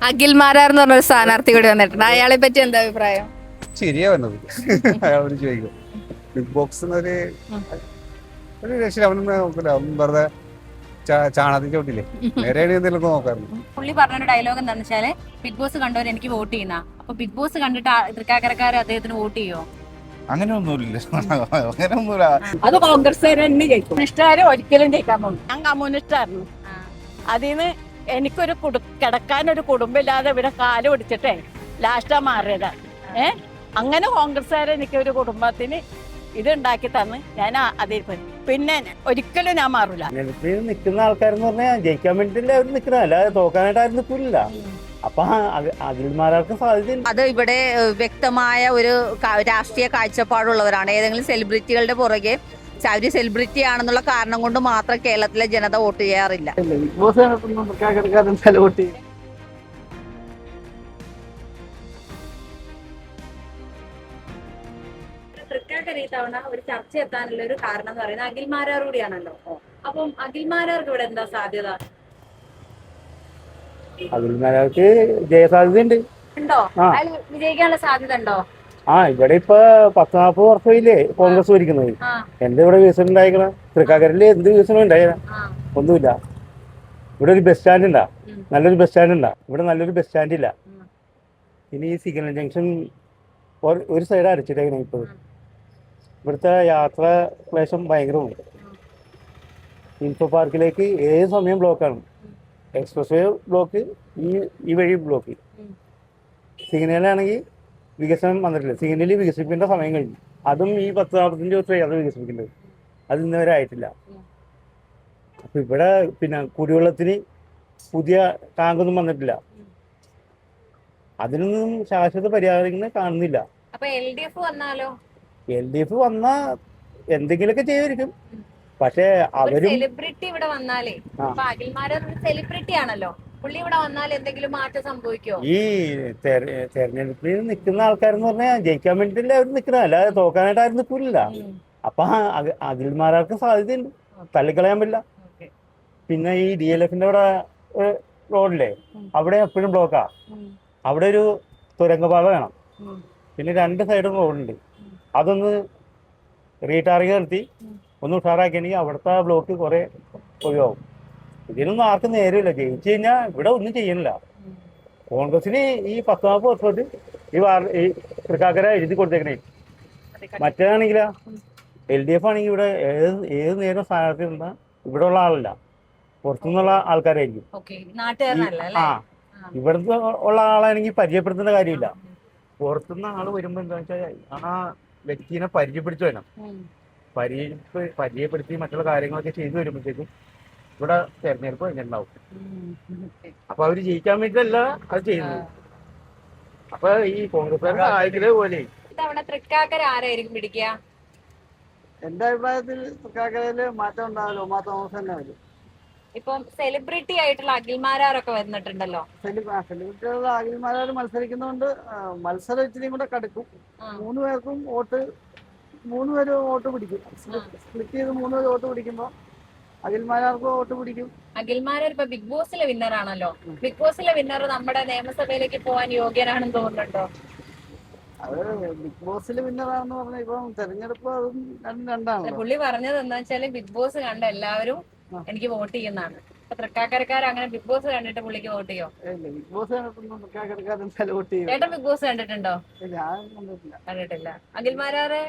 അഖിൽ മാരാർ എന്ന് പറഞ്ഞൊരു സ്ഥാനാർത്ഥി കൂടി വന്നിട്ടുണ്ട്. അയാളെ പറ്റി എന്താ അഭിപ്രായം? ശരിയാ വന്നത്. അയാളോട് ചോദിക്കും. ബിഗ് ബോക്സ് ഒരു രക്ഷ അവനൊന്നും നോക്കില്ല. അവൻ വെറുതെ ചാണകത്തിൽ ചോട്ടില്ലേ, നേരെ എന്തെങ്കിലും നോക്കാറുണ്ട്. പുള്ളി പറഞ്ഞൊരു ഡയലോഗ് എന്താണെന്ന് വെച്ചാല്, ബിഗ് ബോസ് കണ്ടവർ എനിക്ക് വോട്ട് ചെയ്യുന്ന. അപ്പൊ ബിഗ് ബോസ് കണ്ടിട്ട് തൃക്കാക്കരക്കാർ അദ്ദേഹത്തിന് വോട്ട് ചെയ്യോ? അങ്ങനെയൊന്നുമില്ല. അങ്ങനെയൊന്നുമില്ല. അത് കോൺഗ്രസ്സുകാർ തന്നെ ജയിക്കും. കമ്മ്യൂണിസ്റ്റുകാർ ഒരിക്കലും ജയിക്കാൻ പോകും. ഞാൻ കമ്മ്യൂണിസ്റ്റായിരുന്നു. അതിന് എനിക്കൊരു കിടക്കാനൊരു കുടുംബമില്ലാതെ ഇവിടെ കാല് പിടിച്ചിട്ടേ ലാസ്റ്റാ മാറിയതാ. അങ്ങനെ കോൺഗ്രസ്സുകാരെ എനിക്കൊരു കുടുംബത്തിന് ഇത് ഉണ്ടാക്കി തന്ന് ഞാൻ അതിൽ പിന്നെ ഒരിക്കലും ഞാൻ മാറില്ല. നിൽക്കുന്ന ആൾക്കാരെന്ന് പറഞ്ഞാൽ ജയിക്കാൻ വേണ്ടിയില്ല അവർ നിൽക്കുന്നത്, അല്ലാതെ തോക്കാനായിട്ട് ആരും നിൽക്കില്ല. അപ്പൊ അഖിൽമാരാർക്ക് സാധ്യത. അത് ഇവിടെ വ്യക്തമായ ഒരു രാഷ്ട്രീയ കാഴ്ചപ്പാടുള്ളവരാണ്. ഏതെങ്കിലും സെലിബ്രിറ്റികളുടെ പുറകെ അവര് സെലിബ്രിറ്റി ആണെന്നുള്ള കാരണം കൊണ്ട് മാത്രം കേരളത്തിലെ ജനത വോട്ട് ചെയ്യാറില്ല. തൃക്കാക്കര ഈ തവണ ഒരു ചർച്ച എത്താനുള്ള ഒരു കാരണം എന്ന് പറയുന്നത് അഖിൽ മാരാർ കൂടിയാണല്ലോ. അപ്പം അഖിൽ മാരാർക്ക് ഇവിടെ എന്താ സാധ്യത? അഖിൽമാരാർക്ക് ജയസാധ്യത ഉണ്ട്. ഉണ്ടോ? അയാൾ വിജയിക്കാനുള്ള സാധ്യത ഉണ്ടോ? ഇവിടെ ഇപ്പൊ 10-40 വർഷമില്ലേ കോൺഗ്രസ് ഭരിക്കുന്നത്. എന്റെ ഇവിടെ വികസനം ഉണ്ടായിക്കണ തൃക്കാക്കരയില് എന്ത് വികസനം ഉണ്ടായ? ഒന്നുമില്ല. ഇവിടെ ഒരു ബസ് സ്റ്റാൻഡ് ഉണ്ടാ, നല്ലൊരു ബസ് സ്റ്റാൻഡ് ഉണ്ടാ. ഇവിടെ നല്ലൊരു ബസ് സ്റ്റാൻഡ് ഇല്ല. ഇനി ഈ സിഗ്നൽ ജംഗ്ഷൻ ഒരു സൈഡ് അടച്ചിട്ടേക്കണം. ഇപ്പോൾ ഇവിടുത്തെ യാത്രാ ക്ലേശം ഭയങ്കരമാണ്. ഇൻഫോ പാർക്കിലേക്ക് ഏത് സമയം ബ്ലോക്കാണ്. എക്സ്പ്രസ് വേ ബ്ലോക്ക്, ഈ വഴി ബ്ലോക്ക്. സിഗ്നലാണെങ്കിൽ വികസനം വന്നിട്ടില്ല. സിഗ്നലിൽ വികസിപ്പിക്കേണ്ട സമയം കഴിഞ്ഞു. അതും ഈ 10-45 വർഷമായി അത് വികസിപ്പിക്കേണ്ടത്. അത് ഇന്നുവരെ ആയിട്ടില്ല. അപ്പൊ ഇവിടെ പിന്നെ കുടിവെള്ളത്തിന് പുതിയ ടാങ്കൊന്നും വന്നിട്ടില്ല. അതിനൊന്നും ശാശ്വത പരിഹാരങ്ങൾ കാണുന്നില്ല. അപ്പൊ LDF വന്നാലോ? LDF വന്നാ എന്തെങ്കിലുമൊക്കെ ചെയ്തിരിക്കും. പക്ഷെ അവരും സെലിബ്രിറ്റി ഇവിടെ വന്നാലേ, അഖിൽ മാരാർ ഒരു സെലിബ്രിറ്റി ആണല്ലോ, പുള്ളി ഇവിടെ വന്നാൽ എന്തെങ്കിലും മാറ്റം സംഭവിക്കോ? ഈ തെരഞ്ഞെടുപ്പിൽ നിൽക്കുന്ന ആൾക്കാരെന്ന് പറഞ്ഞാൽ ജയിക്കാൻ വേണ്ടിയില്ല അവർ നിൽക്കുന്നത്, അല്ലാതെ തോക്കാനായിട്ട് ആരും നിൽക്കില്ല. അപ്പൊ അഖിൽമാരാർക്ക് സാധ്യതയുണ്ട്, തള്ളിക്കളയാൻ പറ്റില്ല. പിന്നെ ഈ DLFന്റെ അവിടെ റോഡില്ലേ, അവിടെ എപ്പോഴും ബ്ലോക്കാ. അവിടെ ഒരു തുരങ്കപാത വേണം. പിന്നെ 2 സൈഡും റോഡുണ്ട്. അതൊന്ന് റീടാറിങ് നിർത്തി ഒന്ന് ഉഷാറാക്കിയാണെങ്കിൽ അവിടുത്തെ ബ്ലോക്ക് കുറെ ഒഴിവാകും. ഇതിനൊന്നും ആർക്കും നേരമില്ല. ജയിച്ചു കഴിഞ്ഞാൽ ഇവിടെ ഒന്നും ചെയ്യണില്ല. കോൺഗ്രസിന് ഈ 10-40 വർഷമായിട്ട് ഈ തൃക്കാക്കര എഴുതി കൊടുത്തേക്കണേ. മറ്റേതാണെങ്കിലാ LDF ആണെങ്കിൽ ഇവിടെ ഏത് നേരം സ്ഥാനാർത്ഥി നിന്നാൽ ഇവിടെ ഉള്ള ആളല്ല, പുറത്തുനിന്നുള്ള ആൾക്കാരായിരിക്കും. ഇവിടുത്തെ ഉള്ള ആളാണെങ്കിൽ പരിചയപ്പെടുത്തേണ്ട കാര്യമില്ല. പുറത്തുനിന്ന് ആള് വരുമ്പോ എന്താ വെച്ചാൽ ആ വ്യക്തിനെ പരിചയപ്പെടുത്തി വരണം. പരിചയപ്പെടുത്തി മറ്റുള്ള കാര്യങ്ങളൊക്കെ ചെയ്തു വരുമ്പോഴത്തേക്കും ഇവിടെ തെരഞ്ഞെടുപ്പ് കഴിഞ്ഞിട്ടുണ്ടാവും. അപ്പൊ അവര് ജയിക്കാൻ വേണ്ടിയിട്ടല്ല അത് ചെയ്യുന്നത്. അപ്പൊ ഈ കോൺഗ്രസ്സുകാരുടെ സഹായിക്കലേ പോലെ തൃക്കാക്കര ആരായിരിക്കും പിടിക്കുക? എന്റെ അഭിപ്രായത്തിൽ തൃക്കാക്കരയില് മാറ്റം ഉണ്ടാവില്ല. ഉമാ തോമസ് തന്നെ വരും. ഇപ്പം സെലിബ്രിറ്റി ആയിട്ടുള്ള അഖിൽമാരാരൊക്കെ വന്നിട്ടുണ്ടല്ലോ. സെലിബ്രിറ്റികളുടെ അഖിൽമാരാർ മത്സരിക്കുന്നതുകൊണ്ട് മത്സരം ഇച്ചിരി കൂടെ കടുക്കും. 3 പേർക്കും മൂന്ന് പേര് വോട്ട് പിടിക്കും. സ്പ്ലിറ്റ് ചെയ്ത് 3 പേര് വോട്ട് പിടിക്കുമ്പോ അഖിൽമാരാർക്ക് വോട്ട് പിടിക്കും. അഖിൽമാരാർ ഇപ്പൊ ബിഗ് ബോസിലെ വിന്നർ ആണല്ലോ. ബിഗ് ബോസിലെ വിന്നർ നമ്മുടെ നിയമസഭയിലേക്ക് പോകാൻ യോഗ്യനാണെന്ന് തോന്നുന്നുണ്ടോ? അത് ബിഗ് ബോസിൽ വിന്നറാണെന്ന് പറഞ്ഞാൽ ഇപ്പം തെരഞ്ഞെടുപ്പ് അതും രണ്ടാണ്. പുള്ളി പറഞ്ഞത് എന്താ വെച്ചാല് ബിഗ് ബോസ് കണ്ട എല്ലാവരും എനിക്ക് വോട്ട് ചെയ്യുന്നതാണ്. അപ്പൊ തൃക്കാക്കരക്കാർ അങ്ങനെ ബിഗ് ബോസ് കണ്ടിട്ട് പുള്ളിക്ക് വോട്ട് ചെയ്യോ? ബിഗ് ബോസ് കണ്ടിട്ടൊന്നും തൃക്കാക്കരക്കാരൻ വോട്ട് ചെയ്യും. ചേട്ടൻ ബിഗ് ബോസ് കണ്ടിട്ടുണ്ടോ? ഞാൻ കണ്ടിട്ടില്ല. കണ്ടിട്ടില്ല. അഖിൽമാരാറ്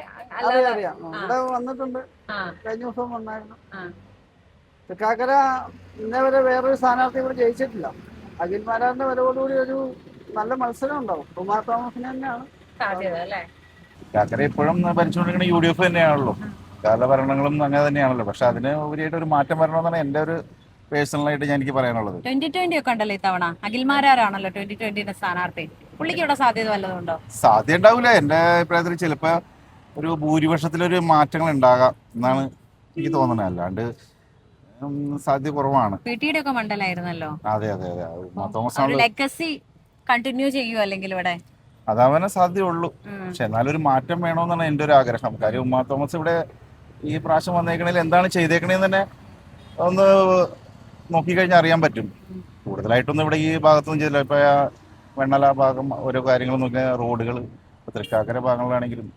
അറിയാം, ഇവിടെ വന്നിട്ടുണ്ട്. കഴിഞ്ഞ ദിവസം വന്നായിരുന്നു. തൃക്കാക്കര ഇന്നേ വരെ വേറൊരു സ്ഥാനാർത്ഥി ഇവിടെ ജയിച്ചിട്ടില്ല. അഖിൽമാരാറിന്റെ വരവോടുകൂടി ഒരു നല്ല മത്സരം ഉണ്ടാവും. ഉമാ തോമസിന് തന്നെയാണ് സാധ്യത അല്ലേ? തൃക്കാക്കര ഇപ്പോഴും ഭരിച്ചുകൊണ്ടിരിക്കുന്ന UDF തന്നെയാണല്ലോ. കാല ഭരണങ്ങളും അങ്ങനെ തന്നെയാണല്ലോ. പക്ഷെ അതിന് ഉപരിയായിട്ട് ഒരു മാറ്റം വരണമെന്നാണ് എന്റെ ഒരു പേഴ്സണലായിട്ട് എനിക്ക് പറയാനുള്ളത്. 2020 ഒക്കെ ഉണ്ടല്ലോ ഈ തവണ. അഖിൽമാരാണല്ലോ 2020 സ്ഥാനാർത്ഥി. പുള്ളിക്ക് ഇവിടെ സാധ്യത വല്ലതുണ്ടോ? സാധ്യത ഉണ്ടാവില്ല. എന്റെ അഭിപ്രായത്തിൽ ചിലപ്പോ ഒരു ഭൂരിപക്ഷത്തിലൊരു മാറ്റങ്ങൾ ഉണ്ടാകാം എന്നാണ് എനിക്ക് തോന്നുന്നത്. അല്ലാണ്ട് സാധ്യത കുറവാണ്. PTയുടെ ഒക്കെ മണ്ഡലമായിരുന്നല്ലോ. അതെ അതെ അതെ. തോമസ് ലെഗസി കണ്ടിന്യൂ ചെയ്യുമോ അല്ലെങ്കിൽ ഇവിടെ? അതവനെ സാധ്യതയുള്ളൂ. പക്ഷെ എന്നാലും ഒരു മാറ്റം വേണമെന്നാണ് എൻ്റെ ഒരു ആഗ്രഹം. കാര്യം ഉമ്മാ തോമസ് ഇവിടെ ഈ പ്രാവശ്യം വന്നേക്കണേൽ എന്താണ് ചെയ്തേക്കണേന്ന് തന്നെ ഒന്ന് നോക്കിക്കഴിഞ്ഞാൽ അറിയാൻ പറ്റും. കൂടുതലായിട്ടൊന്നും ഇവിടെ ഈ ഭാഗത്തൊന്നും ചെയ്തില്ല. ഇപ്പൊ വെണ്ണല ഭാഗം ഓരോ കാര്യങ്ങൾ നോക്കിയാൽ റോഡുകൾ, തൃക്കാക്കര ഭാഗങ്ങളാണെങ്കിലും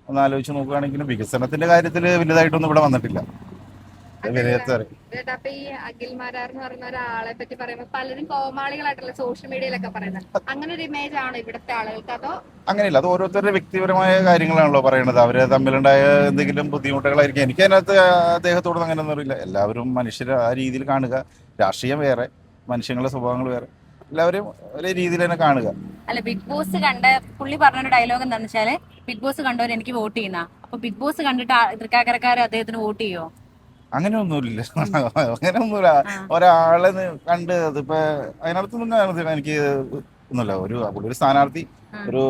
ഒന്ന് ആലോചിച്ച് നോക്കുകയാണെങ്കിലും വികസനത്തിന്റെ കാര്യത്തിൽ വലുതായിട്ടൊന്നും ഇവിടെ വന്നിട്ടില്ല. വിലയിരുത്താറ് അപ്പൊ ഈ അഖിൽമാരാർ എന്ന് പറയുന്ന ഒരാളെ പറ്റി പറയുമ്പോൾ പലരും കോമാളികളായിട്ടുള്ള സോഷ്യൽ മീഡിയയിലൊക്കെ പറയുന്നത് അങ്ങനെ ഒരു ഇമേജ് ആണോ ഇവിടുത്തെ ആളുകൾക്ക്, അതോ അങ്ങനെയില്ല. അത് ഓരോരുത്തരുടെ വ്യക്തിപരമായ കാര്യങ്ങളാണല്ലോ പറയണത്. അവര് തമ്മിലുണ്ടായ എന്തെങ്കിലും ബുദ്ധിമുട്ടുകളായിരിക്കും. എനിക്ക് അതിനകത്ത് അദ്ദേഹത്തോടൊന്നും അങ്ങനെയൊന്നും അറിയില്ല. എല്ലാവരും മനുഷ്യരെ ആ രീതിയിൽ കാണുക. രാഷ്ട്രീയം വേറെ, മനുഷ്യങ്ങളുടെ സ്വഭാവങ്ങൾ വേറെ, എല്ലാവരും ഒരേ രീതിയിൽ തന്നെ കാണുക. അല്ല, ബിഗ് ബോസ് കണ്ട പുള്ളി പറഞ്ഞൊരു ഡയലോഗ് എന്താണെന്ന് വെച്ചാല്, ബിഗ് ബോസ് കണ്ടവർ എനിക്ക് വോട്ട് ചെയ്യുന്ന, അപ്പൊ ബിഗ് ബോസ് കണ്ടിട്ട് തൃക്കാക്കരക്കാർ അദ്ദേഹത്തിന് വോട്ട് ചെയ്യോ? അങ്ങനെയൊന്നുമില്ല. അങ്ങനെയൊന്നുമില്ല. ഒരാളെ കണ്ട് അതിപ്പോ അതിനകത്തൊന്നും എനിക്ക് ഒന്നുമില്ല. ഒരു സ്ഥാനാർത്ഥി ഒരു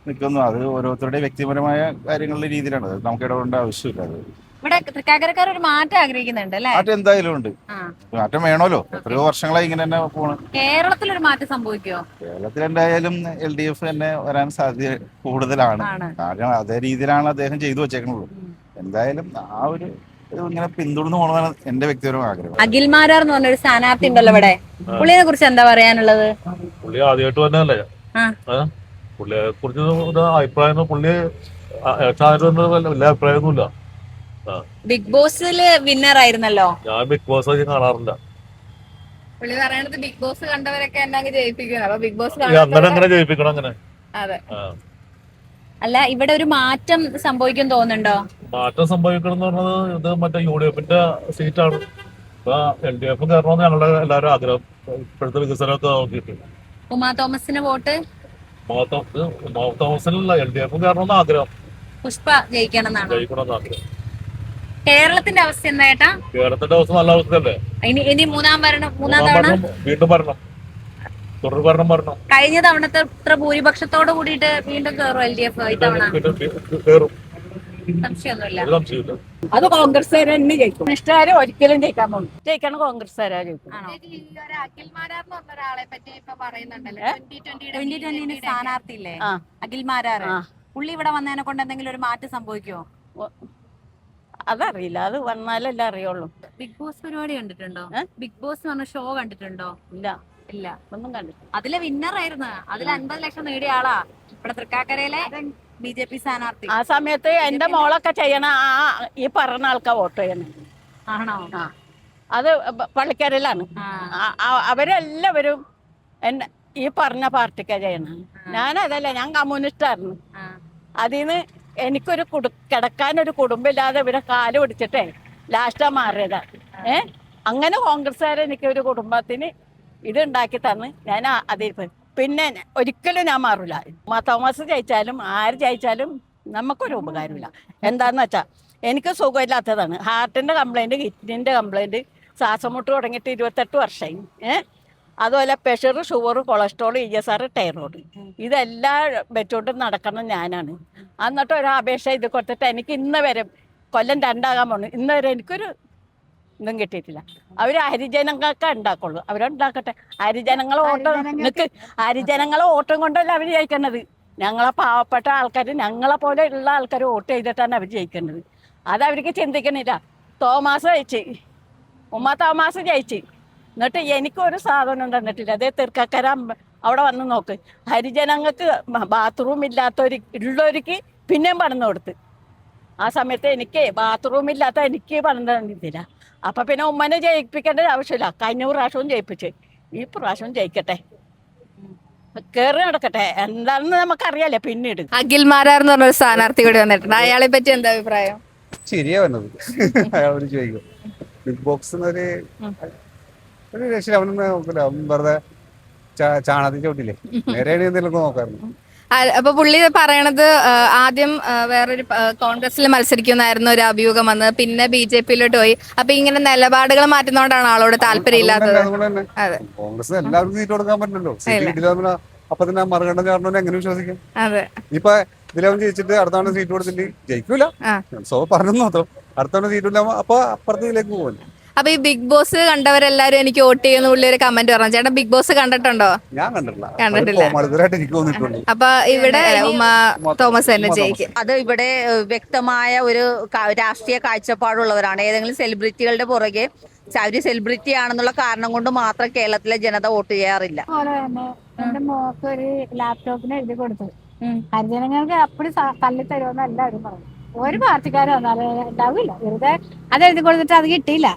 നിൽക്കുന്നു, അത് ഓരോരുത്തരുടെ വ്യക്തിപരമായ കാര്യങ്ങളുടെ രീതിയിലാണ്. അത് നമുക്ക് ഇടപെടേണ്ട ആവശ്യമില്ല. അത് ഇവിടെ തൃക്കാക്കരക്കാർ ഒരു മാറ്റം ആഗ്രഹിക്കുന്നുണ്ട് അല്ലെ? മാറ്റം എന്തായാലും ഉണ്ട്. മാറ്റം വേണമല്ലോ. എത്രയോ വർഷങ്ങളായി ഇങ്ങനെ തന്നെ പോണ്. കേരളത്തിൽ ഒരു മാറ്റം സംഭവിക്കോ? കേരളത്തിൽ എന്തായാലും LDF തന്നെ വരാൻ സാധ്യത കൂടുതലാണ്. കാരണം അതേ രീതിയിലാണ് അദ്ദേഹം ചെയ്തു വെച്ചേക്കുന്നത്. എന്തായാലും ആ ഒരു ഇങ്ങനെ പിന്തുടർന്ന് പോകണമെന്നാണ് എന്റെ വ്യക്തിപരമായ ആഗ്രഹം. അഖിൽമാരാർ എന്ന് പറഞ്ഞൊരു സ്ഥാനാർത്ഥി ഉണ്ടല്ലോ ഇവിടെ, പുള്ളിയെ കുറിച്ച് എന്താ പറയാനുള്ളത്? പുള്ളി ആദ്യമായിട്ട് തന്നെയല്ലേ, പുള്ളിയെ കുറിച്ച് അഭിപ്രായം, പുള്ളി വലിയ അഭിപ്രായമൊന്നുമില്ല. ബിഗ് ബോസില് വിന്നർ ആയിരുന്നല്ലോ. ഞാൻ ബിഗ് ബോസ് കാണാറില്ല. പുള്ളി പറയണത് ബിഗ് ബോസ് കണ്ടവരൊക്കെ എന്നെ ജയിപ്പിക്കണം, അപ്പൊ ബിഗ് ബോസ് അങ്ങനെ ജയിപ്പിക്കണം അങ്ങനെ. അതെ. അല്ല, ഇവിടെ ഒരു മാറ്റം സംഭവിക്കും തോന്നുന്നുണ്ടോ? മാറ്റം സംഭവിക്കണം എന്ന് പറഞ്ഞത് ഇത് മറ്റേ UDF-ന്റെ സീറ്റാണ്. ഇപ്പൊ LDF കയറണമെന്ന് ഞങ്ങളുടെ എല്ലാവരും ആഗ്രഹം. ഇപ്പോഴത്തെ വികസനമൊക്കെ നോക്കിയിട്ട് ഉമാ തോമസിന് വോട്ട്, ഉമാ തോമസിനല്ല LDF കയറണമെന്ന് ആഗ്രഹം. പുഷ്പ ജയിക്കണമെന്നാണ്. ജയിക്കണമെന്ന് ആഗ്രഹം. കേരളത്തിന്റെ അവസ്ഥ എന്താ ചേട്ടാ? കേരളത്തിന്റെ അവസ്ഥ നല്ല അവസ്ഥയല്ലേ? ഇനി മൂന്നാം തവണ വീണ്ടും ഭരണം, തുടർ ഭരണം ഭരണം. കഴിഞ്ഞ തവണത്തെ ഇത്ര ഭൂരിപക്ഷത്തോട് കൂടിയിട്ട് വീണ്ടും കയറും LDF ഇത്തവണ? കയറും, സംശയമൊന്നുമില്ല. സംശയമില്ല. അത് കോൺഗ്രസ്സുകാർ തന്നെ ജയിക്കും. കമ്മ്യൂണിസ്റ്റുകാർ ഒരിക്കലും ജയിക്കാൻ പോകും. ജയിക്കണം കോൺഗ്രസ്സുകാരാ ജയിക്കും. അഖിൽമാരാർ എന്ന് പറഞ്ഞ ഒരാളെ പറ്റി ഇപ്പൊ പറയുന്നുണ്ടല്ലോ, 2020 സ്ഥാനാർത്ഥി ഇല്ലേ അഖിൽമാരാർ, പുള്ളി ഇവിടെ വന്നതിനെ കൊണ്ട് എന്തെങ്കിലും ഒരു മാറ്റം സംഭവിക്കുമോ? അതറിയില്ല, അത് വന്നാലല്ലേ അറിയുള്ളൂ. ബിഗ് ബോസ് പരിപാടി കണ്ടിട്ടുണ്ടോ? ബിഗ് ബോസ് പറഞ്ഞ ഷോ കണ്ടിട്ടുണ്ടോ? ഇല്ല, ഇല്ല, ഒന്നും കണ്ടിട്ടില്ല. അതിലെ വിന്നർ ആയിരുന്നു. അതിൽ 50 ലക്ഷം നേടിയ ആളാ ഇവിടെ തൃക്കാക്കരയിലെ BJP സ്ഥാനാർത്ഥി. ആ സമയത്ത് എന്റെ മോളൊക്കെ ചെയ്യണ ഈ പറഞ്ഞ ആൾക്കാർ വോട്ട് ചെയ്യണം. ആണോ? അത് പള്ളിക്കരയിലാണ്. അവരെല്ലാവരും എന്നെ ഈ പറഞ്ഞ പാർട്ടിക്കാ ചെയ്യണം. ഞാനതല്ല, ഞാൻ കമ്മ്യൂണിസ്റ്റായിരുന്നു. അതിന്ന് എനിക്കൊരു കിടക്കാനൊരു കുടുംബമില്ലാതെ ഇവിടെ കാല് പിടിച്ചിട്ടേ ലാസ്റ്റാ മാറിയതാ. അങ്ങനെ കോൺഗ്രസ്സുകാരെ എനിക്ക് ഒരു കുടുംബത്തിന് ഇത് ഉണ്ടാക്കി തന്ന് ഞാൻ അതിൽ പിന്നെ ഒരിക്കലും ഞാൻ മാറില്ല. തോമസ് ജയിച്ചാലും ആര് ജയിച്ചാലും നമുക്കൊരു ഉപകാരമില്ല. എന്താന്ന് വെച്ചാൽ എനിക്ക് സുഖമില്ലാത്തതാണ്. ഹാർട്ടിന്റെ കംപ്ലൈന്റ്, കിഡ്നിന്റെ കംപ്ലൈന്റ്, ശ്വാസമുട്ട് തുടങ്ങിയിട്ട് 28 വർഷമായി. അതുപോലെ pressure, sugar, cholesterol, ESR, thyroid, ഇതെല്ലാം വെച്ചുകൊണ്ട് നടക്കണം ഞാനാണ്. എന്നിട്ട് ഒരു അപേക്ഷ ഇത് കൊടുത്തിട്ട് എനിക്ക് ഇന്ന് വരെ കൊല്ലം 2 പോണു, ഇന്ന് വരെ എനിക്കൊരു ഇതും കിട്ടിയിട്ടില്ല. അവർ ഹരിജനങ്ങൾക്ക് ഉണ്ടാക്കുള്ളൂ, അവരുണ്ടാക്കട്ടെ. ഹരിജനങ്ങളെ ഓട്ടം കൊണ്ടല്ല അവർ ജയിക്കേണ്ടത്. ഞങ്ങളെ പാവപ്പെട്ട ആൾക്കാർ, ഞങ്ങളെ പോലെ ഉള്ള ആൾക്കാർ വോട്ട് ചെയ്തിട്ടാണ് അവർ ജയിക്കേണ്ടത്. അതവർക്ക് ചിന്തിക്കണില്ല. തോമസ് ജയിച്ച്, ഉമ്മ തോമസ് ജയിച്ച്, എന്നിട്ട് എനിക്കൊരു സാധനം തന്നിട്ടില്ല. അതേ തൃക്കാക്കര അവിടെ വന്ന് നോക്ക്, ഹരിജനങ്ങൾക്ക് ബാത്റൂം ഉള്ളവർക്ക് പിന്നെയും പണിത് കൊടുത്ത്. ആ സമയത്ത് എനിക്ക് ബാത്റൂം ഇല്ലാത്ത എനിക്ക് പണിത് തന്നിട്ടില്ല. അപ്പൊ പിന്നെ ഉമ്മനെ ജയിപ്പിക്കേണ്ട ആവശ്യമില്ല. കഴിഞ്ഞ പ്രാവശ്യവും ജയിപ്പിച്ച്, ഈ പ്രാവശ്യവും ജയിക്കട്ടെ, കേറി നടക്കട്ടെ. എന്താണെന്ന് നമുക്കറിയാലേ പിന്നീട്. അഖിൽമാരാർ എന്ന് പറഞ്ഞൊരു സ്ഥാനാർത്ഥി കൂടി വന്നിട്ടുണ്ട്, അയാളെ പറ്റി എന്താ അഭിപ്രായം? ശരിയാ വന്നത്. അയാളോട് ചോദിക്കും. ബിഗ് ബോക്സ് ഒരു രക്ഷ അവനൊന്നും നോക്കില്ല. അവൻ വെറുതെ ചാണകത്തിൽ ചോട്ടില്ലേ, നേരെയാണ് എന്തെങ്കിലും നോക്കാറുണ്ട്. അപ്പൊ പുള്ളി പറയണത് ആദ്യം വേറൊരു കോൺഗ്രസിൽ മത്സരിക്കുന്നായിരുന്നു ഒരു അഭ്യൂഹം വന്നത്, പിന്നെ BJP-യിലോട്ട് പോയി. അപ്പൊ ഇങ്ങനെ നിലപാടുകൾ മാറ്റുന്നോണ്ടാണ് ആളോട് താല്പര്യം ഇല്ലാത്തത്. അതെ, കോൺഗ്രസ് എല്ലാവർക്കും സീറ്റ് കൊടുക്കാൻ പറ്റില്ലല്ലോ. സീറ്റ് കിട്ടില്ല അപ്പൊ തന്നെ മറുകണ്ഠം ചാടണോന്ന് എങ്ങനെ വിശ്വസിക്കാം? അതെ, ഇപ്പൊ ഇതിലവൻ ജയിച്ചിട്ട് അടുത്ത തവണ സീറ്റ് കൊടുത്തിട്ട് ജയിക്കൂല. സോ പറഞ്ഞു മാത്രം, അടുത്ത തവണ സീറ്റ് ഇല്ല, അപ്പൊ അപ്പുറത്ത് ഇതിലേക്ക് പോകും. അപ്പൊ ഈ ബിഗ് ബോസ് കണ്ടവരെല്ലാരും എനിക്ക് വോട്ട് ചെയ്യുന്ന പുള്ളി ഒരു കമന്റ് പറഞ്ഞു. ചേട്ടാ ബിഗ് ബോസ് കണ്ടിട്ടുണ്ടോ? ഞാൻ കണ്ടിട്ടില്ല. എനിക്ക് തോന്നിയിട്ടുണ്ട്. അപ്പൊ ഇവിടെ ഉമാ തോമസ് തന്നെ ജയിക്കും. അത് ഇവിടെ വ്യക്തമായ ഒരു രാഷ്ട്രീയ കാഴ്ചപ്പാടുള്ളവരാണ്. ഏതെങ്കിലും സെലിബ്രിറ്റികളുടെ പുറകെ അവര് സെലിബ്രിറ്റി ആണെന്നുള്ള കാരണം കൊണ്ട് മാത്രം കേരളത്തിലെ ജനത വോട്ട് ചെയ്യാറില്ല. അതുപോലെ തന്നെ എന്റെ മോക്ക് ഒരു ലാപ്ടോപ്പിന് എഴുതി കൊടുത്തു. ഹരിജനങ്ങൾക്ക് അപ്പടി തള്ളി തരുമെന്ന് എല്ലാവരും പറഞ്ഞു. ഒരു പാർട്ടിക്കാരും വന്നാലും ഉണ്ടാവില്ല, വെറുതെ അത് എഴുതി കൊടുത്തിട്ട് അത് കിട്ടിയില്ല.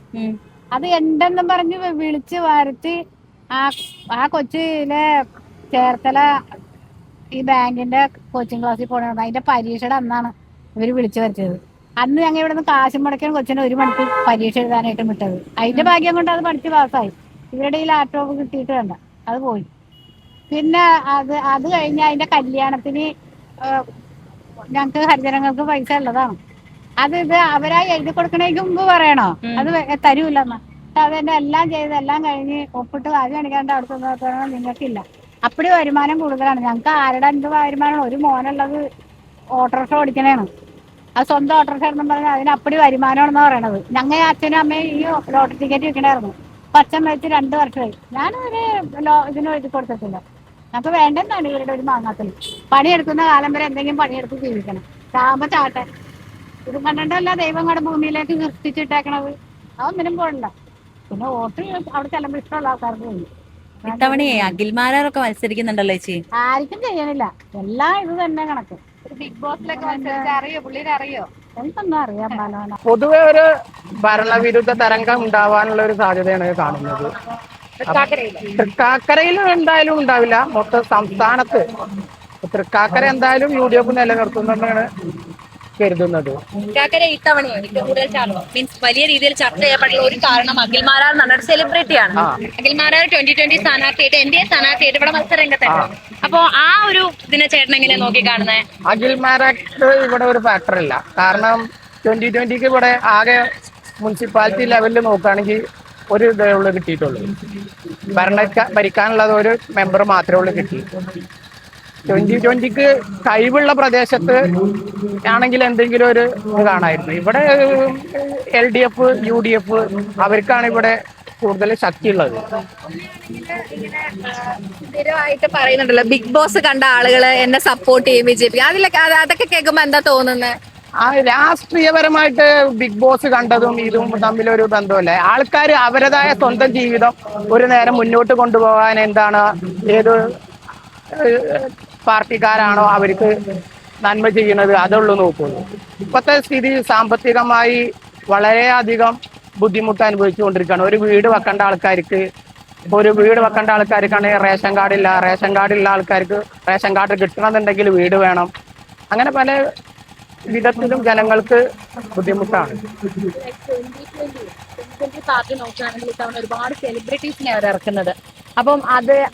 അത് എന്തെന്നും പറഞ്ഞ് വിളിച്ച് വരുത്തി ആ കൊച്ചിയിലെ ചേർത്തല ഈ ബാങ്കിന്റെ കോച്ചിങ് ക്ലാസ്സിൽ പോണ അതിന്റെ പരീക്ഷയുടെ അന്നാണ് ഇവര് വിളിച്ചു വരുത്തിയത്. അന്ന് ഞങ്ങൾ ഇവിടെ നിന്ന് കാശും മുടക്കാൻ കൊച്ചിനെ 1 മണിക്ക് പരീക്ഷ എഴുതാനായിട്ട് വിട്ടത്. അതിന്റെ ഭാഗ്യം കൊണ്ട് അത് പഠിച്ച് പാസ്സായി. ഇവരുടെ ഈ ലാപ്ടോപ്പ് കിട്ടിയിട്ട് വേണ്ട, അത് പോയി. പിന്നെ അത് കഴിഞ്ഞ് അതിന്റെ കല്യാണത്തിന് ഞങ്ങക്ക് ഹരിജനങ്ങൾക്ക് പൈസ ഉള്ളതാണ്. ഇത് അവരായി എഴുതി കൊടുക്കണേക്ക് മുമ്പ് പറയണോ അത് തരൂല്ലെന്ന്. അതെന്നെ എല്ലാം ചെയ്ത് എല്ലാം കഴിഞ്ഞ് ഒപ്പിട്ട് കാശ് കാണിക്കാണ്ട് അവിടെ നോക്കണം നിങ്ങൾക്കില്ല. അപ്പടി വരുമാനം കൂടുതലാണ് ഞങ്ങൾക്ക്. ആരുടെ എന്ത് വരുമാനം? ഒരു മോനുള്ളത് ഓട്ടോറിക്ഷ ഓടിക്കണേണ്. അത് സ്വന്തം ഓട്ടോറിക്ഷ എന്നും പറഞ്ഞാൽ അതിന് അപ്പടി വരുമാനമാണെന്ന് പറയണത്. ഞങ്ങൾ അച്ഛനും അമ്മയും ഈ ലോട്ടറി ടിക്കറ്റ് വിൽക്കണായിരുന്നു. അച്ഛൻ വെച്ച് 2 വർഷമായി. ഞാനൊരു ഇതിന് എഴുതി കൊടുത്തിട്ടില്ല. ഞങ്ങൾക്ക് വേണ്ടെന്നാണ് ഇവരുടെ ഒരു മാങ്ങാത്തല്. പണിയെടുക്കുന്ന കാലം വരെ എന്തെങ്കിലും പണിയെടുത്ത് ജീവിക്കണം. ചാകുമ്പോ ചാട്ടെ. ഇത് കണ്ടിട്ടല്ല ദൈവം കട ഭൂമിയിലേക്ക് സൃഷ്ടിച്ചിട്ടേക്കണത്. അതൊന്നിനും പോകണ്ട. പിന്നെ വോട്ട് അവിടെ ചെല്ലുമ്പോൾ ഇഷ്ടമുള്ള ആൾക്കാർക്ക് പോയി. ഇത്തവണയെ അഖിൽമാരൊക്കെ മത്സരിക്കുന്നുണ്ടല്ലോ ചേച്ചി. ആർക്കും ചെയ്യണില്ല, എല്ലാം ഇത് തന്നെ കണക്ക്. ബിഗ് ബോസിലൊക്കെ അറിയോ? പുള്ളിനെ അറിയോ? എനിക്കൊന്നും അറിയാൻ പാടില്ല. പൊതുവെ ഒരു ഭരണവിരുദ്ധ തരംഗം ഉണ്ടാവാനുള്ള ഒരു സാധ്യതയാണ് കാണുന്നത്. തൃക്കാക്കരയിൽ എന്തായാലും ഉണ്ടാവില്ല. മൊത്തം സംസ്ഥാനത്ത് തൃക്കാക്കര എന്തായാലും UDF നിലനിർത്തുന്നതാണ് കരുതുന്നത്. തൃക്കാക്കര ഇത്തവണയാണ് മീൻസ് വലിയ രീതിയിൽ ചർച്ച ചെയ്യപ്പെട്ടുള്ള ഒരു കാരണം അഖിൽമാരാർ എന്നൊരു സെലിബ്രിറ്റിയാണ്. അഖിൽമാരാർ 2020 സ്ഥാനാർത്ഥിയായിട്ട് NDA സ്ഥാനാർത്ഥിയായിട്ട് ഇവിടെ മത്സരരംഗത്തുണ്ട്. അപ്പൊ ആ ഒരു ഇതിനെ ചേട്ടൻ എങ്ങനെയാ നോക്കി കാണുന്നത്? അഖിൽമാരാർക്ക് ഇവിടെ ഒരു ഫാക്ടർ ഇല്ല. കാരണം 2020 ഇവിടെ ആകെ മുനിസിപ്പാലിറ്റി ലെവലിൽ നോക്കുകയാണെങ്കിൽ ഒരു ഇതേ ഉള്ളു കിട്ടിയിട്ടുള്ളൂ. ഭരിക്കാനുള്ളത് ഒരു മെമ്പർ മാത്രമേ ഉള്ളൂ കിട്ടി. 2020 കഴിവുള്ള പ്രദേശത്ത് ആണെങ്കിൽ എന്തെങ്കിലും ഒരു ഇത് കാണായിരുന്നു. ഇവിടെ LDF UDF അവർക്കാണ് ഇവിടെ കൂടുതൽ ശക്തിയുള്ളത്. സ്ഥിരമായിട്ട് പറയുന്നുണ്ടല്ലോ ബിഗ് ബോസ് കണ്ട ആളുകള് എന്നെ സപ്പോർട്ട് ചെയ്യും BJP. അതൊക്കെ കേൾക്കുമ്പോ എന്താ തോന്നുന്നത്? രാഷ്ട്രീയപരമായിട്ട് ബിഗ് ബോസ് കണ്ടതും ഇതും തമ്മിലൊരു ബന്ധമല്ല. ആൾക്കാർ അവരുടേതായ സ്വന്തം ജീവിതം ഒരു നേരം മുന്നോട്ട് കൊണ്ടുപോകാൻ എന്താണ് ഏത് പാർട്ടിക്കാരാണോ അവർക്ക് നന്മ ചെയ്യുന്നത് അതുള്ളൂ നോക്കുള്ളൂ. ഇപ്പോഴത്തെ സ്ഥിതി സാമ്പത്തികമായി വളരെയധികം ബുദ്ധിമുട്ട് അനുഭവിച്ചുകൊണ്ടിരിക്കുകയാണ്. ഒരു വീട് വെക്കേണ്ട ആൾക്കാർക്കാണെങ്കിൽ റേഷൻ കാർഡില്ല. റേഷൻ കാർഡുള്ള ആൾക്കാർക്ക് റേഷൻ കാർഡ് കിട്ടണമെന്നുണ്ടെങ്കിൽ വീട് വേണം. അങ്ങനെ പല വിധത്തിലും ജനങ്ങൾക്ക് ബുദ്ധിമുട്ടാണ്. പാർട്ടി നോക്കുകയാണെങ്കിൽ ഇത്തവണ ഒരുപാട് സെലിബ്രിറ്റീസിനെ അവർ ഇറക്കുന്നത്. അപ്പം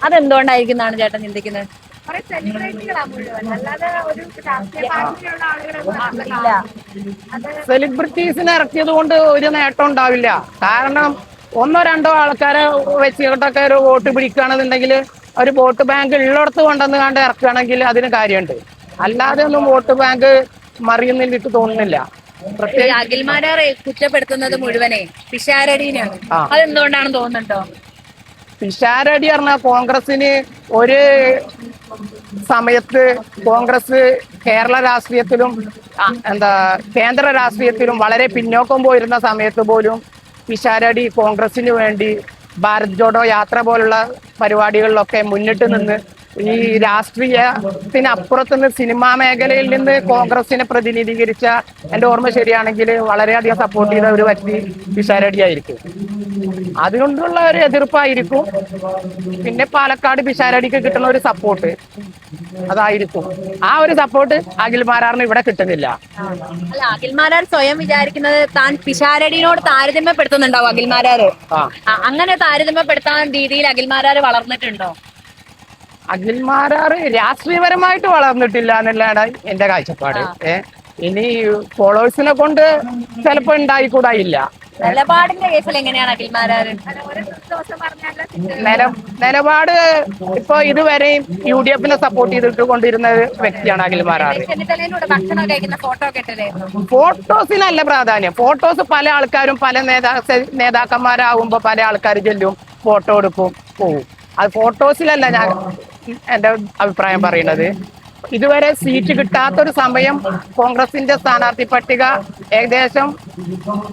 അതെന്തുകൊണ്ടായിരിക്കും എന്നാണ് ചേട്ടൻ ചിന്തിക്കുന്നത്? സെലിബ്രിറ്റീസിനെ ഇറക്കിയത് കൊണ്ട് ഒരു നേട്ടം ഉണ്ടാവില്ല. കാരണം 1-2 ആൾക്കാരെ വെച്ചിട്ടൊക്കെ ഒരു വോട്ട് പിടിക്കുകയാണെന്നുണ്ടെങ്കിൽ ഒരു വോട്ട് ബാങ്ക് ഉള്ളിടത്ത് കൊണ്ടുവന്ന് കണ്ട് ഇറക്കുകയാണെങ്കിൽ അതിന് കാര്യമുണ്ട്. അല്ലാതെ ഒന്നും വോട്ട് ബാങ്ക് മറിയുന്നില്ല എനിക്ക് തോന്നുന്നില്ല. അഖിൽമാരെ കുറ്റപ്പെടുത്തുന്നത് മുഴുവനെ പിഷാരടിനെയാണ്. അതെന്തുകൊണ്ടാണെന്ന് തോന്നുന്നുണ്ടോ? പിഷാരടി പറഞ്ഞാൽ കോൺഗ്രസിന് ഒരു സമയത്ത് കോൺഗ്രസ് കേരള രാഷ്ട്രീയത്തിലും കേന്ദ്ര രാഷ്ട്രീയത്തിലും വളരെ പിന്നോക്കം പോയിരുന്ന സമയത്ത് പോലും പിഷാരടി കോൺഗ്രസിന് വേണ്ടി ഭാരത് ജോഡോ യാത്ര പോലുള്ള പരിപാടികളിലൊക്കെ മുന്നിട്ട് നിന്ന് ഈ രാഷ്ട്രീയത്തിനപ്പുറത്തുനിന്ന് സിനിമാ മേഖലയിൽ നിന്ന് കോൺഗ്രസിനെ പ്രതിനിധീകരിച്ച എൻ്റെ ഓർമ്മ ശരിയാണെങ്കിൽ വളരെയധികം സപ്പോർട്ട് ചെയ്ത ഒരു വ്യക്തി പിഷാരടി ആയിരിക്കും. അതുകൊണ്ടുള്ള ഒരു എതിർപ്പായിരിക്കും. പിന്നെ പാലക്കാട് പിഷാരടിക്ക് കിട്ടുന്ന ഒരു സപ്പോർട്ട് അതായിരിക്കും. ആ ഒരു സപ്പോർട്ട് അഖിൽമാരാറിന് ഇവിടെ കിട്ടുന്നില്ല. അല്ല, അഖിൽമാരാർ സ്വയം വിചാരിക്കുന്നത് താൻ പിഷാരടിനോട് താരതമ്യപ്പെടുത്തുന്നുണ്ടാവും. അഖിൽമാരാറ് അങ്ങനെ താരതമ്യപ്പെടുത്താൻ രീതിയിൽ അഖിൽമാരാർ വളർന്നിട്ടുണ്ടോ? അഖിൽമാരാറ് രാഷ്ട്രീയപരമായിട്ട് വളർന്നിട്ടില്ല എന്നുള്ളതാണ് എന്റെ കാഴ്ചപ്പാട്. ഇനി ഫോളോവേഴ്സിനെ കൊണ്ട് ചിലപ്പോ ഉണ്ടായിക്കൂടായില്ല. നിലപാടിന്റെ കേസിൽ എങ്ങനെയാണ് അഖിൽമാരാർ നിലപാട്? ഇപ്പൊ ഇതുവരെയും UDFനെ സപ്പോർട്ട് ചെയ്തിട്ട് കൊണ്ടിരുന്ന വ്യക്തിയാണ് അഖിൽമാരാർ. ഫോട്ടോസിനല്ല പ്രാധാന്യം. ഫോട്ടോസ് പല ആൾക്കാരും പല നേതാക്കന്മാരാകുമ്പോ പല ആൾക്കാർ ചെല്ലും, ഫോട്ടോ എടുക്കും, പോവും. അത് ഫോട്ടോസിലല്ല ഞാൻ എന്റെ അഭിപ്രായം പറയുന്നത്. ഇതുവരെ സീറ്റ് കിട്ടാത്തൊരു സമയം കോൺഗ്രസിന്റെ സ്ഥാനാർത്ഥി പട്ടിക ഏകദേശം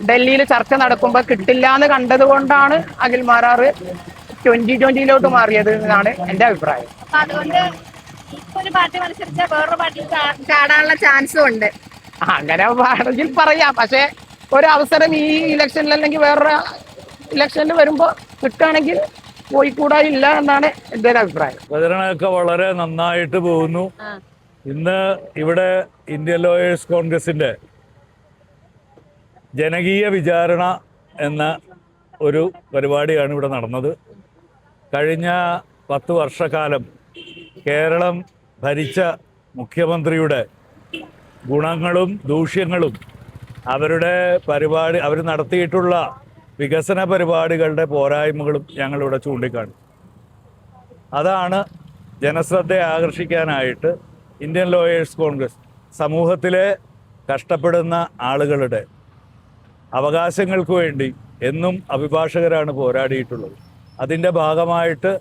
ഡൽഹിയിൽ ചർച്ച നടക്കുമ്പോൾ കിട്ടില്ല എന്ന് കണ്ടത് കൊണ്ടാണ് അഖിൽ മാരാർ 2020 മാറിയത് എന്നാണ് എന്റെ അഭിപ്രായം. അപ്പൊ അതുകൊണ്ട് ഇപ്പൊ ഒരു പാർട്ടി മത്സരിച്ചാൽ വേറൊരു പാർട്ടി ചാടാനുള്ള ചാൻസും ഉണ്ട്. അങ്ങനെ വേണമെങ്കിൽ പറയാം. പക്ഷെ ഒരു അവസരം ഈ ഇലക്ഷനിൽ അല്ലെങ്കിൽ വേറൊരു ഇലക്ഷനിൽ വരുമ്പോ കിട്ടുകയാണെങ്കിൽ പോയിക്കൂടായില്ല എന്നാണ് എന്റെ ഒരു അഭിപ്രായം. പ്രചരണമൊക്കെ വളരെ നന്നായിട്ട് പോകുന്നു. ഇന്ന് ഇവിടെ ഇന്ത്യൻ ലോയേഴ്സ് കോൺഗ്രസിന്റെ ജനകീയ വിചാരണ എന്ന ഒരു പരിപാടിയാണ് ഇവിടെ നടന്നത്. കഴിഞ്ഞ 10 വർഷക്കാലം കേരളം ഭരിച്ച മുഖ്യമന്ത്രിയുടെ ഗുണങ്ങളും ദൂഷ്യങ്ങളും അവർ നടത്തിയിട്ടുള്ള വികസന പരിപാടികളുടെ പോരായ്മകളും ഞങ്ങളിവിടെ ചൂണ്ടിക്കാണും. അതാണ് ജനശ്രദ്ധയെ ആകർഷിക്കാനായിട്ട് ഇന്ത്യൻ ലോയേഴ്സ് കോൺഗ്രസ് സമൂഹത്തിലെ കഷ്ടപ്പെടുന്ന ആളുകളുടെ അവകാശങ്ങൾക്ക് വേണ്ടി എന്നും അഭിഭാഷകരാണ് പോരാടിയിട്ടുള്ളത്. അതിൻ്റെ ഭാഗമായിട്ട്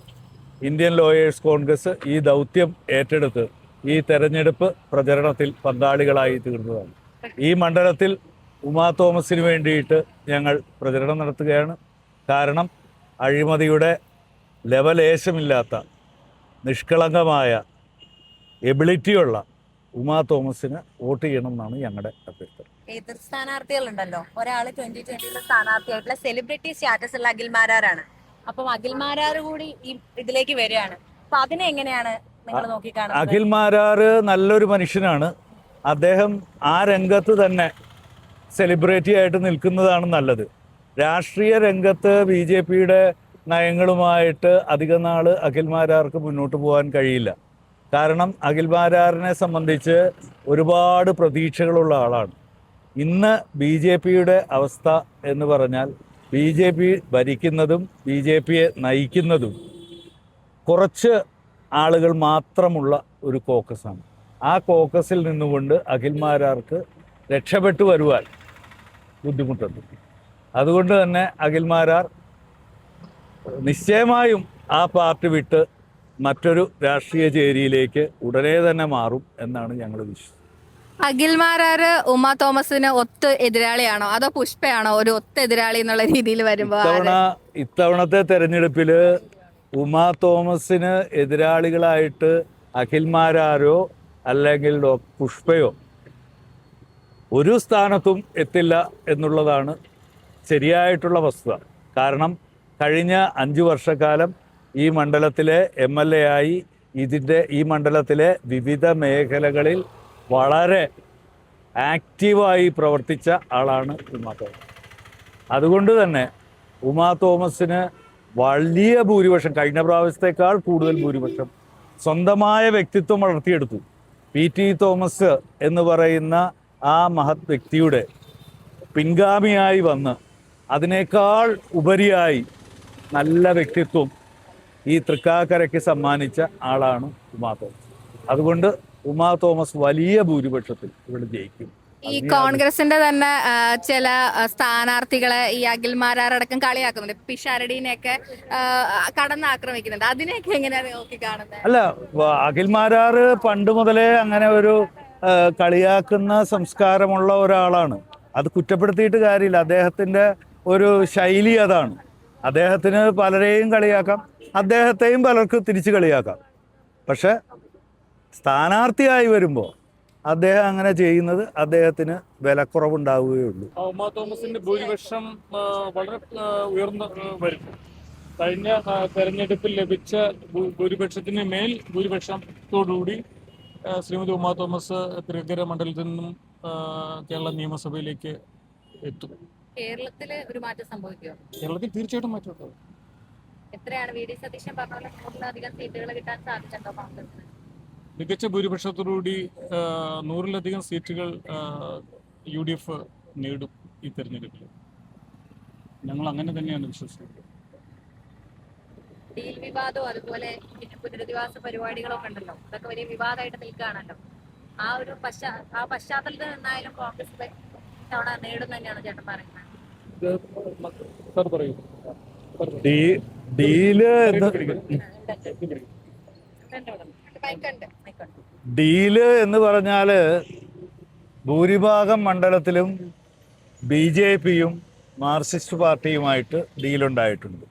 ഇന്ത്യൻ ലോയേഴ്സ് കോൺഗ്രസ് ഈ ദൗത്യം ഏറ്റെടുത്ത് ഈ തെരഞ്ഞെടുപ്പ് പ്രചരണത്തിൽ പങ്കാളികളായി തീർന്നതാണ്. ഈ മണ്ഡലത്തിൽ ഉമാ തോമസിന് വേണ്ടിയിട്ട് ഞങ്ങൾ പ്രചരണം നടത്തുകയാണ്. കാരണം അഴിമതിയുടെ ലെവലേശമില്ലാത്ത നിഷ്കളങ്കമായ എബിലിറ്റിയുള്ള ഉമാ തോമസിന് വോട്ട് ചെയ്യണം എന്നാണ് ഞങ്ങളുടെ അഭ്യർത്ഥന. എതിർ സ്ഥാനാർത്ഥികളുണ്ടല്ലോ, ഒരാള് 2020 സ്ഥാനാർത്ഥിയായിട്ടുള്ള സെലിബ്രിറ്റി സ്റ്റാറ്റസ് ഉള്ള അഖിൽ മാരാറാണ്. അപ്പം അഖിൽ മാരാർ കൂടി ഇതിലേക്ക് വരികയാണ്. അപ്പൊ അതിനെ എങ്ങനെയാണ് നിങ്ങൾ നോക്കിക്കാണുന്നത്? അഖിൽ മാരാർ നല്ലൊരു മനുഷ്യനാണ്. അദ്ദേഹം ആ രംഗത്ത് തന്നെ സെലിബ്രിറ്റി ആയിട്ട് നിൽക്കുന്നതാണ് നല്ലത്. രാഷ്ട്രീയ രംഗത്ത് BJPയുടെ നയങ്ങളുമായിട്ട് അധിക നാൾ അഖിൽ മാരാർക്ക് മുന്നോട്ട് പോകാൻ കഴിയില്ല. കാരണം അഖിൽ മാരാറിനെ സംബന്ധിച്ച് ഒരുപാട് പ്രതീക്ഷകളുള്ള ആളാണ്. ഇന്ന് BJPയുടെ അവസ്ഥ എന്ന് പറഞ്ഞാൽ BJP ഭരിക്കുന്നതും BJPയെ നയിക്കുന്നതും കുറച്ച് ആളുകൾ മാത്രമുള്ള ഒരു കോക്കസാണ്. ആ കോക്കസിൽ നിന്നുകൊണ്ട് അഖിൽ മാരാർക്ക് രക്ഷപ്പെട്ടു വരുവാൻ ബുദ്ധിമുട്ടുണ്ട്. അതുകൊണ്ട് തന്നെ അഖിൽ മാരാർ നിശ്ചയമായും ആ പാർട്ടി വിട്ട് മറ്റൊരു രാഷ്ട്രീയ ചേരിയിലേക്ക് ഉടനെ തന്നെ മാറും എന്നാണ് ഞങ്ങൾ വിശ്വസിക്കുന്നത്. അഖിൽ മാരാര് ഉമാ തോമസിന് ഒത്ത് എതിരാളിയാണോ അതോ പുഷ്പയാണോ ഒരു ഒത്ത് എതിരാളി എന്നുള്ള രീതിയിൽ വരുമ്പോ? ഇത്തവണത്തെ തെരഞ്ഞെടുപ്പിൽ ഉമാ തോമസിന് എതിരാളികളായിട്ട് അഖിൽ മാരാരോ അല്ലെങ്കിൽ പുഷ്പയോ ഒരു സ്ഥാനത്തും എത്തില്ല എന്നുള്ളതാണ് ശരിയായിട്ടുള്ള വസ്തുത. കാരണം കഴിഞ്ഞ 5 വർഷക്കാലം ഈ മണ്ഡലത്തിലെ MLA ആയി ഈ മണ്ഡലത്തിലെ വിവിധ മേഖലകളിൽ വളരെ ആക്റ്റീവായി പ്രവർത്തിച്ച ആളാണ് ഉമാ തോമസ്. അതുകൊണ്ട് തന്നെ ഉമാ തോമസിന് വലിയ ഭൂരിപക്ഷം, കഴിഞ്ഞ പ്രാവശ്യത്തേക്കാൾ കൂടുതൽ ഭൂരിപക്ഷം സ്വന്തമായ വ്യക്തിത്വം വളർത്തിയെടുത്തു. PT തോമസ് എന്ന് പറയുന്ന ആ മഹത് വ്യക്തിയുടെ പിൻഗാമിയായി വന്ന് അതിനേക്കാൾ ഉപരിയായി നല്ല വ്യക്തിത്വം ഈ തൃക്കാക്കരയ്ക്ക് സമ്മാനിച്ച ആളാണ് ഉമാ തോമസ്. അതുകൊണ്ട് ഉമാ തോമസ് വലിയ ഭൂരിപക്ഷത്തിൽ ഇവിടെ ജയിക്കും. ഈ കോൺഗ്രസിന്റെ തന്നെ ചില സ്ഥാനാർത്ഥികളെ ഈ അഖിൽ മാരാറടക്കം കളിയാക്കുന്നുണ്ട്. പിഷാരടിനെയൊക്കെ കടന്നാക്രമിക്കുന്നുണ്ട്. അതിനെയൊക്കെ എങ്ങനെയാണ് നോക്കി കാണുന്നത്? അല്ല, അഖിൽ മാരാർ പണ്ട് മുതലേ അങ്ങനെ ഒരു കളിയാക്കുന്ന സംസ്കാരമുള്ള ഒരാളാണ്. അത് കുറ്റപ്പെടുത്തിയിട്ട് കാര്യമില്ല. അദ്ദേഹത്തിന്റെ ഒരു ശൈലി അതാണ്. അദ്ദേഹത്തിന് പലരെയും കളിയാക്കാം, അദ്ദേഹത്തെയും പലർക്ക് തിരിച്ച് കളിയാക്കാം. പക്ഷെ സ്ഥാനാർത്ഥിയായി വരുമ്പോൾ അദ്ദേഹം അങ്ങനെ ചെയ്യുന്നത് അദ്ദേഹത്തിന് വിലക്കുറവുണ്ടാവുകയുള്ളൂ. ഉമാ തോമസിന്റെ ഭൂരിപക്ഷം വളരെ ഉയർന്ന വരും. കഴിഞ്ഞ തെരഞ്ഞെടുപ്പിൽ ലഭിച്ച ഭൂരിപക്ഷത്തിന് മേൽ ഭൂരിപക്ഷത്തോടുകൂടി ശ്രീമതി ഉമാ തോമസ് തൃക്കര മണ്ഡലത്തിൽ നിന്നും കേരള നിയമസഭയിലേക്ക് എത്തും. കേരളത്തില് ഒരു മാറ്റം സംഭവിക്കുമോ? കേരളത്തിൽ തീർച്ചയായിട്ടും മാറ്റം ഉണ്ടാവും. എത്രയാണ് VD സതീശൻ പറഞ്ഞ 100-ലധികം സീറ്റുകൾ കിട്ടാൻ സാധിച്ചിട്ടുണ്ടോ കോൺഗ്രസിന്? മികച്ച ഭൂരിപക്ഷത്തോടുകൂടി 100-ലധികം സീറ്റുകൾ UDF നേടും ഈ തെരഞ്ഞെടുപ്പിൽ. ഞങ്ങൾ അങ്ങനെ തന്നെയാണ് വിശ്വസിക്കുന്നത്. ഡീൽ വിവാദവും അതുപോലെ പിന്നെ പുനരധിവാസ പരിപാടികളൊക്കെ ഉണ്ടല്ലോ, അതൊക്കെ വലിയ വിവാദമായിട്ട് നിൽക്കുകയാണല്ലോ. ആ പശ്ചാത്തലത്തിൽ നിന്നായാലും കോൺഗ്രസ് തവണ നേടും തന്നെയാണ് ചേട്ടൻ പറയുന്നത്. ഡീല് എന്ന് പറഞ്ഞാൽ ഭൂരിഭാഗം മണ്ഡലത്തിലും BJPയും മാർക്സിസ്റ്റ് പാർട്ടിയുമായിട്ട് ഡീലുണ്ടായിട്ടുണ്ട്.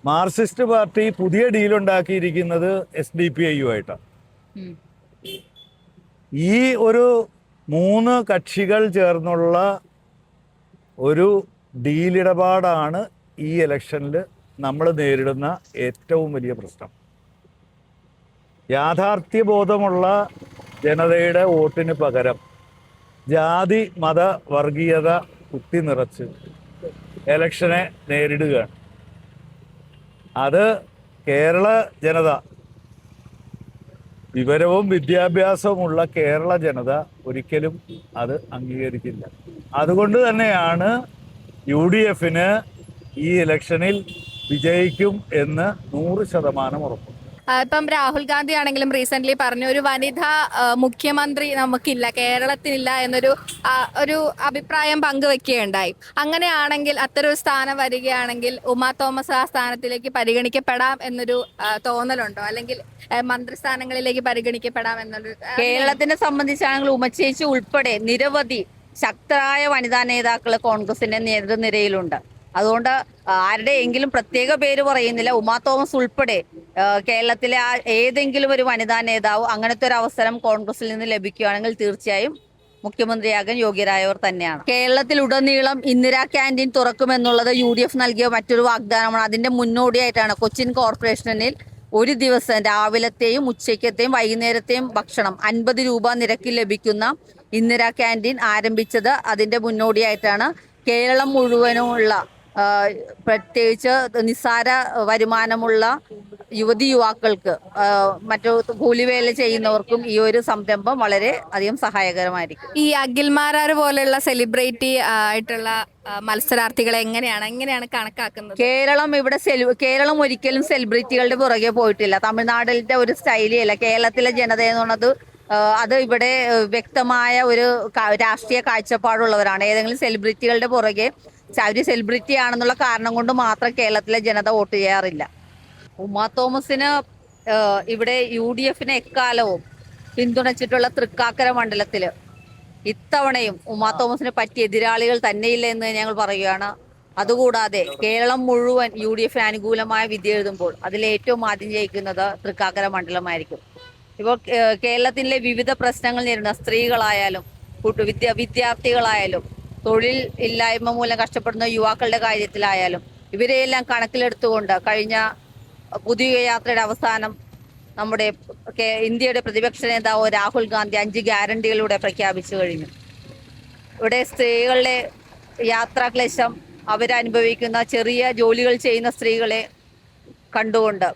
മാർക്സിസ്റ്റ് പാർട്ടി പുതിയ ഡീലുണ്ടാക്കിയിരിക്കുന്നത് SDPIയുമായിട്ടാണ്. ഈ ഒരു 3 കക്ഷികൾ ചേർന്നുള്ള ഒരു ഡീലിടപാടാണ് ഈ ഇലക്ഷനിൽ നമ്മൾ നേരിടുന്ന ഏറ്റവും വലിയ പ്രശ്നം. യാഥാർത്ഥ്യബോധമുള്ള ജനതയുടെ വോട്ടിന് പകരം ജാതി മത വർഗീയത കുത്തി നിറച്ച് ഇലക്ഷനെ നേരിടുകയാണ്. അത് കേരള ജനത, വിവരവും വിദ്യാഭ്യാസവുമുള്ള കേരള ജനത ഒരിക്കലും അത് അംഗീകരിക്കില്ല. അതുകൊണ്ട് തന്നെയാണ് UDFന് ഈ ഇലക്ഷനിൽ വിജയിക്കും എന്ന് 100% ഉറപ്പ്. ഇപ്പം രാഹുൽ ഗാന്ധി ആണെങ്കിലും റീസെന്റ് പറഞ്ഞു ഒരു വനിതാ മുഖ്യമന്ത്രി നമുക്കില്ല, കേരളത്തിനില്ല എന്നൊരു ഒരു അഭിപ്രായം പങ്കുവെക്കുകയുണ്ടായി. അങ്ങനെയാണെങ്കിൽ അത്തരം ഒരു സ്ഥാനം വരികയാണെങ്കിൽ ഉമാ തോമസ് ആ സ്ഥാനത്തിലേക്ക് പരിഗണിക്കപ്പെടാം എന്നൊരു തോന്നലുണ്ടോ? അല്ലെങ്കിൽ മന്ത്രിസ്ഥാനങ്ങളിലേക്ക് പരിഗണിക്കപ്പെടാം എന്നൊരു? കേരളത്തിനെ സംബന്ധിച്ചാണെങ്കിൽ ഉമ്മച്ചേച്ചി ഉൾപ്പെടെ നിരവധി ശക്തരായ വനിതാ നേതാക്കൾ കോൺഗ്രസിന്റെ നേതൃനിരയിലുണ്ട്. അതുകൊണ്ട് ആരുടെയെങ്കിലും പ്രത്യേക പേര് പറയുന്നില്ല. ഉമാ തോമസ് ഉൾപ്പെടെ കേരളത്തിലെ ഏതെങ്കിലും ഒരു വനിതാ നേതാവ് അങ്ങനത്തെ ഒരു അവസരം കോൺഗ്രസിൽ നിന്ന് ലഭിക്കുകയാണെങ്കിൽ തീർച്ചയായും മുഖ്യമന്ത്രിയാകാൻ യോഗ്യരായവർ തന്നെയാണ്. കേരളത്തിലുടനീളം ഇന്ദിരാ ക്യാൻറ്റീൻ തുറക്കുമെന്നുള്ളത് UDF നൽകിയ മറ്റൊരു വാഗ്ദാനമാണ്. അതിന്റെ മുന്നോടിയായിട്ടാണ് കൊച്ചിൻ കോർപ്പറേഷനിൽ ഒരു ദിവസം രാവിലത്തെയും ഉച്ചയ്ക്കത്തെയും വൈകുന്നേരത്തെയും ഭക്ഷണം 50 രൂപ നിരക്കിൽ ലഭിക്കുന്ന ഇന്ദിരാ ക്യാൻറ്റീൻ ആരംഭിച്ചത്. അതിന്റെ മുന്നോടിയായിട്ടാണ് കേരളം മുഴുവനുമുള്ള പ്രത്യേകിച്ച് നിസ്സാര വരുമാനമുള്ള യുവക്കൾക്ക് മറ്റു കൂലിവേല ചെയ്യുന്നവർക്കും ഈ ഒരു സംരംഭം വളരെ അധികം സഹായകരമായിരിക്കും. ഈ അഖിൽമാരാർ പോലെയുള്ള സെലിബ്രിറ്റി ആയിട്ടുള്ള മത്സരാർത്ഥികളെ എങ്ങനെയാണ് കണക്കാക്കുന്നത്? കേരളം ഒരിക്കലും സെലിബ്രിറ്റികളുടെ പുറകെ പോയിട്ടില്ല. തമിഴ്നാടിന്റെ ഒരു സ്റ്റൈലല്ല. കേരളത്തിലെ ജനത എന്ന് പറഞ്ഞത് അത് ഇവിടെ വ്യക്തമായ ഒരു രാഷ്ട്രീയ കാഴ്ചപ്പാടുള്ളവരാണ്. ഏതെങ്കിലും സെലിബ്രിറ്റികളുടെ പുറകെ അവർ സെലിബ്രിറ്റി ആണെന്നുള്ള കാരണം കൊണ്ട് മാത്രം കേരളത്തിലെ ജനത വോട്ട് ചെയ്യാറില്ല. ഉമാ തോമസിന് ഇവിടെ UDFനെ എക്കാലവും പിന്തുണച്ചിട്ടുള്ള തൃക്കാക്കര മണ്ഡലത്തില് ഇത്തവണയും ഉമാ തോമസിന് പറ്റിയ എതിരാളികൾ തന്നെയില്ല എന്ന് ഞങ്ങൾ പറയുകയാണ്. അതുകൂടാതെ കേരളം മുഴുവൻ UDFന് അനുകൂലമായ വിധി എഴുതുമ്പോൾ അതിലേറ്റവും ആദ്യം ജയിക്കുന്നത് തൃക്കാക്കര മണ്ഡലമായിരിക്കും. ഇപ്പോൾ കേരളത്തിലെ വിവിധ പ്രശ്നങ്ങൾ നേരിടുന്ന സ്ത്രീകളായാലും വിദ്യാർത്ഥികളായാലും തൊഴിൽ ഇല്ലായ്മ മൂലം കഷ്ടപ്പെടുന്ന യുവാക്കളുടെ കാര്യത്തിലായാലും ഇവരെയെല്ലാം കണക്കിലെടുത്തുകൊണ്ട് കഴിഞ്ഞ പുതിയ യാത്രയുടെ അവസാനം നമ്മുടെ ഇന്ത്യയുടെ പ്രതിപക്ഷ നേതാവ് രാഹുൽ ഗാന്ധി 5 ഗ്യാരണ്ടികളിലൂടെ പ്രഖ്യാപിച്ചു കഴിഞ്ഞു. ഇവിടെ സ്ത്രീകളുടെ യാത്രാക്ലേശം അവരനുഭവിക്കുന്ന ചെറിയ ജോലികൾ ചെയ്യുന്ന സ്ത്രീകളെ കണ്ടുകൊണ്ട്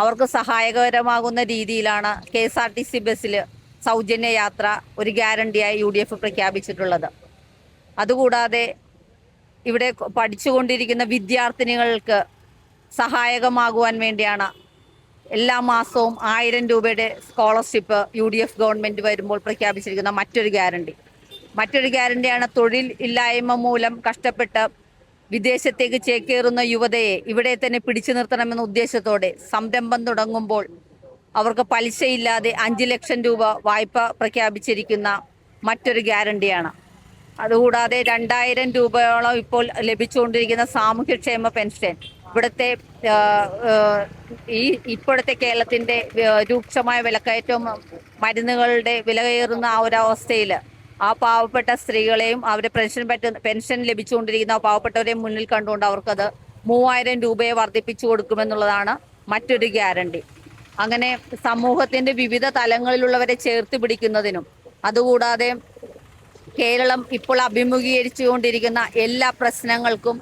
അവർക്ക് സഹായകരമാകുന്ന രീതിയിലാണ് KSRTC ബസ്സിൽ സൗജന്യ യാത്ര ഒരു ഗ്യാരണ്ടിയായി UDF പ്രഖ്യാപിച്ചിട്ടുള്ളത്. അതുകൂടാതെ ഇവിടെ പഠിച്ചുകൊണ്ടിരിക്കുന്ന വിദ്യാർത്ഥിനികൾക്ക് സഹായകമാകുവാൻ വേണ്ടിയാണ് എല്ലാ മാസവും 1000 രൂപയുടെ സ്കോളർഷിപ്പ് UDF ഗവൺമെന്റ് വരുമ്പോൾ പ്രഖ്യാപിച്ചിരിക്കുന്ന മറ്റൊരു ഗ്യാരണ്ടിയാണ് തൊഴിൽ ഇല്ലായ്മ മൂലം കഷ്ടപ്പെട്ട് വിദേശത്തേക്ക് ചേക്കേറുന്ന യുവതയെ ഇവിടെ തന്നെ പിടിച്ചു നിർത്തണമെന്ന ഉദ്ദേശത്തോടെ സംരംഭം തുടങ്ങുമ്പോൾ അവർക്ക് പലിശയില്ലാതെ 5 ലക്ഷം രൂപ വായ്പ പ്രഖ്യാപിച്ചിരിക്കുന്ന മറ്റൊരു ഗ്യാരണ്ടിയാണ്. അതുകൂടാതെ 2000 രൂപയോളം ഇപ്പോൾ ലഭിച്ചുകൊണ്ടിരിക്കുന്ന സാമൂഹ്യക്ഷേമ പെൻഷൻ ഇപ്പോഴത്തെ കേരളത്തിന്റെ രൂക്ഷമായ വിലക്കയറ്റവും മരുന്നുകളുടെ വില കയറുന്ന ആ ഒരു അവസ്ഥയിൽ ആ പാവപ്പെട്ട സ്ത്രീകളെയും അവരെ പെൻഷൻ ലഭിച്ചുകൊണ്ടിരിക്കുന്ന പാവപ്പെട്ടവരെയും മുന്നിൽ കണ്ടുകൊണ്ട് അവർക്കത് 3000 രൂപയെ വർദ്ധിപ്പിച്ചു കൊടുക്കുമെന്നുള്ളതാണ് മറ്റൊരു ഗ്യാരണ്ടി. അങ്ങനെ സമൂഹത്തിന്റെ വിവിധ തലങ്ങളിലുള്ളവരെ ചേർത്ത് പിടിക്കുന്നതിനും അതുകൂടാതെ കേരളം ഇപ്പോൾ അഭിമുഖീകരിച്ചുകൊണ്ടിരിക്കുന്ന എല്ലാ പ്രശ്നങ്ങൾക്കും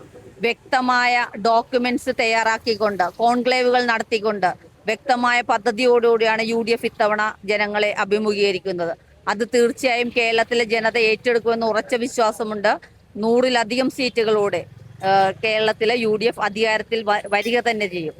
വ്യക്തമായ ഡോക്യുമെന്റ്സ് തയ്യാറാക്കിക്കൊണ്ട് കോൺക്ലേവുകൾ നടത്തിക്കൊണ്ട് വ്യക്തമായ പദ്ധതിയോടുകൂടിയാണ് UDF ഇത്തവണ ജനങ്ങളെ അഭിമുഖീകരിക്കുന്നത്. അത് തീർച്ചയായും കേരളത്തിലെ ജനത ഏറ്റെടുക്കുമെന്ന് ഉറച്ച വിശ്വാസമുണ്ട്. 100-ലധികം സീറ്റുകളോടെ കേരളത്തിലെ UDF അധികാരത്തിൽ വരിക തന്നെ ചെയ്യും.